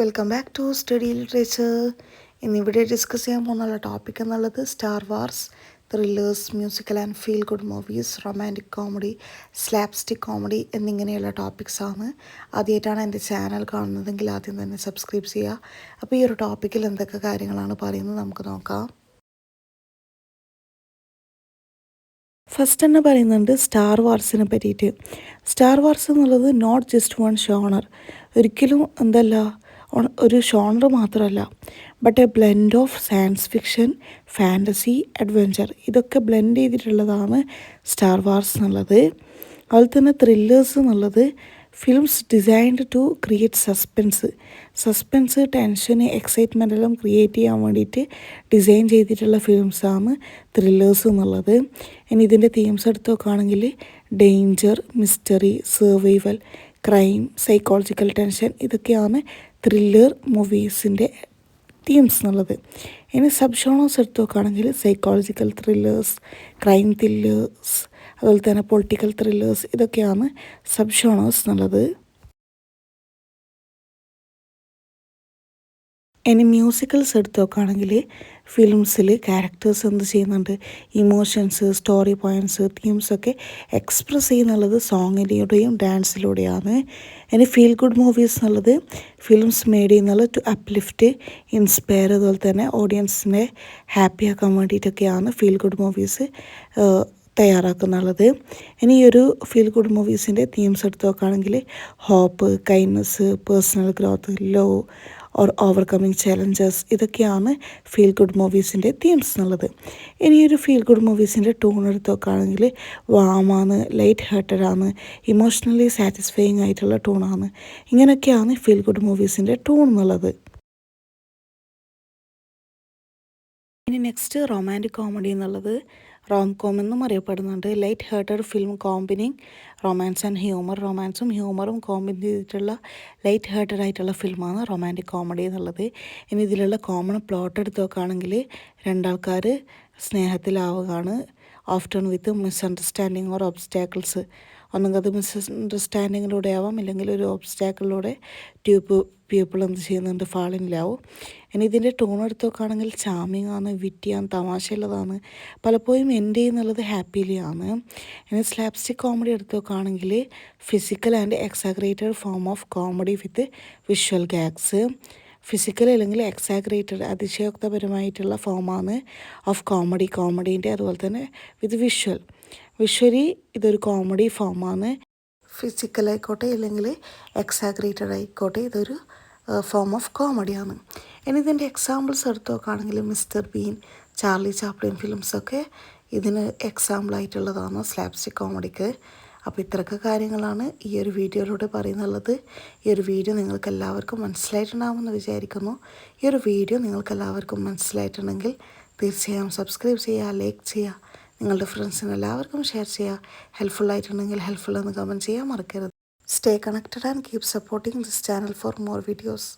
Welcome back to study literature. ഇന്നിവിടെ discuss ചെയ്യാൻ പോകുന്ന ടോപ്പിക് എന്നുള്ളത് Star Wars, thrillers, musical and feel good movies, romantic comedy, slapstick comedy എന്നിങ്ങനെയുള്ള ടോപ്പിക്സാണ്. ആദ്യമായിട്ടാണ് എൻ്റെ ചാനൽ കാണുന്നതെങ്കിൽ ആദ്യം തന്നെ സബ്സ്ക്രൈബ് ചെയ്യുക. അപ്പോൾ ഈ ഒരു ടോപ്പിക്കിൽ എന്തൊക്കെ കാര്യങ്ങളാണ് പറയുന്നത് നമുക്ക് നോക്കാം. ഫസ്റ്റ് തന്നെ പറയുന്നുണ്ട് സ്റ്റാർ വാർസിനെ പറ്റിയിട്ട്. സ്റ്റാർ വാർസ് എന്നുള്ളത് നോട്ട് ജസ്റ്റ് വൺ ഷോണർ, ഒരിക്കലും ഒരു ഷോണർ മാത്രമല്ല, but a blend of science fiction, fantasy, adventure, ഇതൊക്കെ ബ്ലെൻഡ് ചെയ്തിട്ടുള്ളതാണ് സ്റ്റാർ വാർസ് എന്നുള്ളത്. അതുപോലെ തന്നെ ത്രില്ലേഴ്സ് എന്നുള്ളത് films designed to create suspense, tension, excitement എല്ലാം ക്രിയേറ്റ് ചെയ്യാൻ വേണ്ടിയിട്ട് ഡിസൈൻ ചെയ്തിട്ടുള്ള ഫിലിംസാണ് ത്രില്ലേഴ്സ് എന്നുള്ളത്. ഇനി ഇതിൻ്റെ തീംസ് എടുത്ത് നോക്കുകയാണെങ്കിൽ danger, mystery, survival, crime, psychological tension, ഇതൊക്കെയാണ് ത്രില്ലർ മൂവീസിൻ്റെ തീംസ് എന്നുള്ളത്. ഇനി സബ് ഷോണേഴ്സ് എടുത്ത് നോക്കുകയാണെങ്കിൽ സൈക്കോളജിക്കൽ ത്രില്ലേഴ്സ്, ക്രൈം ത്രില്ലേഴ്സ്, അതുപോലെ തന്നെ പൊളിറ്റിക്കൽ ത്രില്ലേഴ്സ്, ഇതൊക്കെയാണ് സബ് ഷോണേഴ്സ് എന്നുള്ളത്. ഇനി മ്യൂസിക്കൽസ് എടുത്ത് നോക്കുകയാണെങ്കിൽ ഫിലിംസിൽ ക്യാരക്ടേഴ്സ് എന്ത് ചെയ്യുന്നുണ്ട്, ഇമോഷൻസ്, സ്റ്റോറി പോയിൻറ്റ്സ്, തീംസൊക്കെ എക്സ്പ്രസ് ചെയ്യുന്നുള്ളത് സോങ്ങിലൂടെയും ഡാൻസിലൂടെയാണ്. ഇനി ഫീൽ ഗുഡ് മൂവീസ് എന്നുള്ളത് ഫിലിംസ് മേഡ് ചെയ്യുന്നത് ടു അപ്ലിഫ്റ്റ്, ഇൻസ്പയർ, അതുപോലെ തന്നെ ഓഡിയൻസിനെ ഹാപ്പി ആക്കാൻ വേണ്ടിയിട്ടൊക്കെയാണ് ഫീൽ ഗുഡ് മൂവീസ് തയ്യാറാക്കുന്നുള്ളത്. ഇനി ഈ ഒരു ഫീൽ ഗുഡ് മൂവീസിൻ്റെ തീംസ് എടുത്ത് നോക്കുകയാണെങ്കിൽ hope, kindness, personal growth, love or overcoming challenges, ഇതൊക്കെയാണ് ഫീൽ ഗുഡ് മൂവീസിൻ്റെ തീംസ് എന്നുള്ളത്. ഇനി ഒരു ഫീൽ ഗുഡ് മൂവീസിൻ്റെ ടൂൺ എടുത്ത് നോക്കുകയാണെങ്കിൽ വാമാണ്, ലൈറ്റ് ഹാർട്ടഡാണ്, ഇമോഷണലി സാറ്റിസ്ഫൈയിങ് ആയിട്ടുള്ള ടൂണാണ്. ഇങ്ങനെയൊക്കെയാണ് ഫീൽ ഗുഡ് മൂവീസിൻ്റെ ടൂൺ എന്നുള്ളത്. ഇനി നെക്സ്റ്റ് റൊമാൻറ്റിക് കോമഡി എന്നുള്ളത് റോം കോം എന്നും അറിയപ്പെടുന്നുണ്ട്. Light hearted film combining romance and humour, റൊമാൻസും ഹ്യൂമറും കോമ്പിൻ ചെയ്തിട്ടുള്ള ലൈറ്റ് ഹാർട്ടഡ് ആയിട്ടുള്ള ഫിലിമാണ് റൊമാൻറ്റിക് കോമഡി എന്നുള്ളത്. ഇനി ഇതിലുള്ള കോമൺ പ്ലോട്ട് എടുത്ത് നോക്കുകയാണെങ്കിൽ രണ്ടാൾക്കാർ സ്നേഹത്തിലാവുകയാണ്, often with misunderstanding or obstacles. ഒന്നെങ്കിൽ അത് മിസ്അണ്ടർസ്റ്റാൻഡിങ്ങിലൂടെ ആവാം, അല്ലെങ്കിൽ ഒരു ഒബ്സ്റ്റാക്കിളിലൂടെ പീപ്പിൾ എന്ത് ചെയ്യുന്നുണ്ട്, ഫാളിനിലാവും. ഇനി ഇതിൻ്റെ ടൂൺ എടുത്ത് നോക്കുകയാണെങ്കിൽ ചാമിങ് ആണ്, വിറ്റിയാണ്, തമാശയുള്ളതാണ്, പലപ്പോഴും എൻഡ് ചെയ്യുന്നുള്ളത് ഹാപ്പിലി ആണ്. ഇനി സ്ലാപ്സ്റ്റിക് കോമഡി എടുത്ത് നോക്കുകയാണെങ്കിൽ physical and exaggerated form of comedy with visual gags. Physical അല്ലെങ്കിൽ എക്സാഗ്രേറ്റഡ് അതിശയോക്തപരമായിട്ടുള്ള ഫോമാണ് ഓഫ് കോമഡീൻ്റെ, അതുപോലെ തന്നെ വിത്ത് വിഷ്വലി ഇതൊരു കോമഡി ഫോമാണ്. ഫിസിക്കൽ ആയിക്കോട്ടെ അല്ലെങ്കിൽ എക്സാഗ്രേറ്റഡ് ആയിക്കോട്ടെ, ഇതൊരു ഫോം ഓഫ് കോമഡിയാണ്. ഇനി ഇതിൻ്റെ എക്സാമ്പിൾസ് എടുത്ത് നോക്കുകയാണെങ്കിൽ മിസ്റ്റർ ബീൻ, ചാർലി ചാപ്ലിൻ ഫിലിംസൊക്കെ ഇതിന് എക്സാമ്പിളായിട്ടുള്ളതാണ് സ്ലാപ്സ്റ്റിക് കോമഡിക്ക്. അപ്പോൾ ഇത്രയൊക്കെ കാര്യങ്ങളാണ് ഈ ഒരു വീഡിയോയിലൂടെ പറയുന്നുള്ളത്. ഈ ഒരു വീഡിയോ നിങ്ങൾക്ക് എല്ലാവർക്കും മനസ്സിലായിട്ടുണ്ടാകുമെന്ന് വിചാരിക്കുന്നു. ഈ ഒരു വീഡിയോ നിങ്ങൾക്ക് എല്ലാവർക്കും മനസ്സിലായിട്ടുണ്ടെങ്കിൽ തീർച്ചയായും സബ്സ്ക്രൈബ് ചെയ്യുക, ലൈക്ക് ചെയ്യുക, നിങ്ങളുടെ ഫ്രണ്ട്സിന് എല്ലാവർക്കും ഷെയർ ചെയ്യുക. ഹെൽപ്ഫുൾ ആയിട്ടുണ്ടെങ്കിൽ ഹെൽപ്ഫുൾ എന്ന് കമൻറ്റ് ചെയ്യാൻ മറക്കരുത്. Stay connected and keep supporting this channel for more videos.